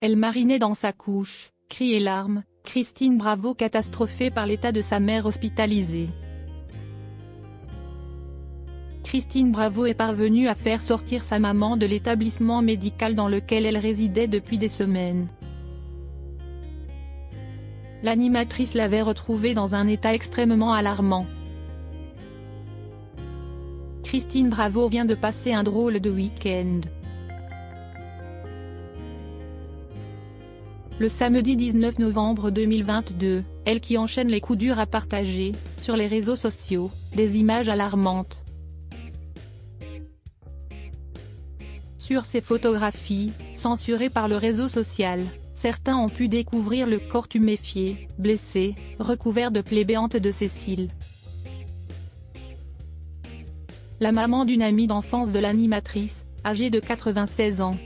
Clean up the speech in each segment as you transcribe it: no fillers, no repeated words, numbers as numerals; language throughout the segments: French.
Elle marinait dans sa couche, cris et larmes, Christine Bravo catastrophée par l'état de sa mère hospitalisée. Christine Bravo est parvenue à faire sortir sa maman de l'établissement médical dans lequel elle résidait depuis des semaines. L'animatrice l'avait retrouvée dans un état extrêmement alarmant. Christine Bravo vient de passer un drôle de week-end. Le samedi 19 novembre 2022, elle qui enchaîne les coups durs a partagé, sur les réseaux sociaux, des images alarmantes. Sur ces photographies, censurées par le réseau social, certains ont pu découvrir le corps tuméfié, blessé, recouvert de plaies béantes de Cécile. La maman d'une amie d'enfance de l'animatrice, âgée de 96 ans.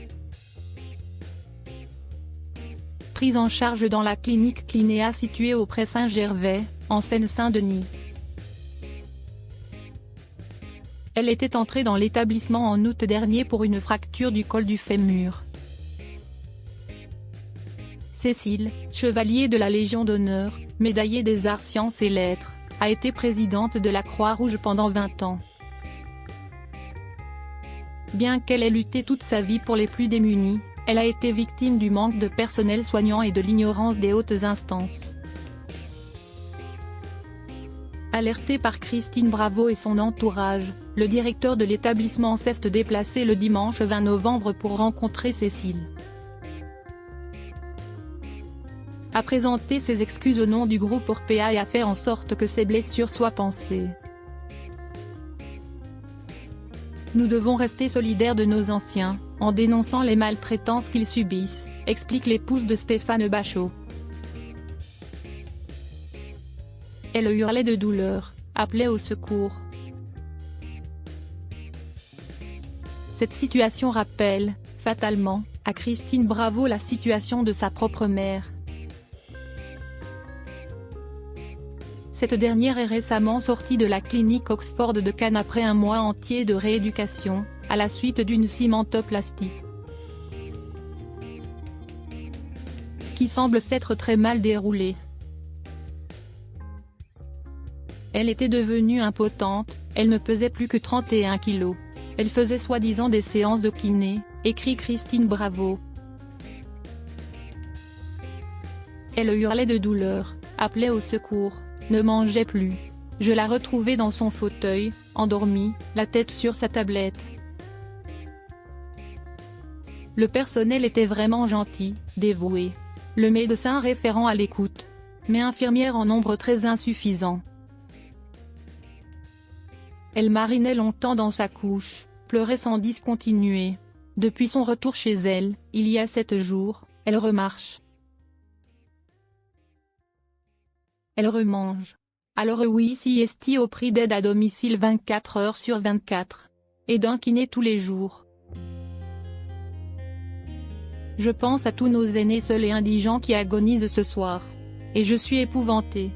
Prise en charge dans la clinique Clinéa située auprès Saint-Gervais, en Seine-Saint-Denis. Elle était entrée dans l'établissement en août dernier pour une fracture du col du fémur. Cécile, chevalier de la Légion d'honneur, médaillée des arts, sciences et lettres, a été présidente de la Croix-Rouge pendant 20 ans. Bien qu'elle ait lutté toute sa vie pour les plus démunis, elle a été victime du manque de personnel soignant et de l'ignorance des hautes instances. Alerté par Christine Bravo et son entourage, le directeur de l'établissement s'est déplacé le dimanche 20 novembre pour rencontrer Cécile. A présenté ses excuses au nom du groupe Orpea et a fait en sorte que ses blessures soient pansées. Nous devons rester solidaires de nos anciens, en dénonçant les maltraitances qu'ils subissent, explique l'épouse de Stéphane Bachot. Elle hurlait de douleur, appelait au secours. Cette situation rappelle, fatalement, à Christine Bravo la situation de sa propre mère. Cette dernière est récemment sortie de la clinique Oxford de Cannes après un mois entier de rééducation, à la suite d'une cimentoplastie qui semble s'être très mal déroulée. Elle était devenue impotente, elle ne pesait plus que 31 kilos. Elle faisait soi-disant des séances de kiné, écrit Christine Bravo. Elle hurlait de douleur, appelait au secours, ne mangeait plus. Je la retrouvais dans son fauteuil, endormie, la tête sur sa tablette. Le personnel était vraiment gentil, dévoué. Le médecin référent à l'écoute. Mais infirmière en nombre très insuffisant. Elle marinait longtemps dans sa couche, pleurait sans discontinuer. Depuis son retour chez elle, il y a 7 jours, elle remarche. Elle remange. Alors oui si esti au prix d'aide à domicile 24 heures sur 24. Et d'un kiné tous les jours. Je pense à tous nos aînés seuls et indigents qui agonisent ce soir. Et je suis épouvantée.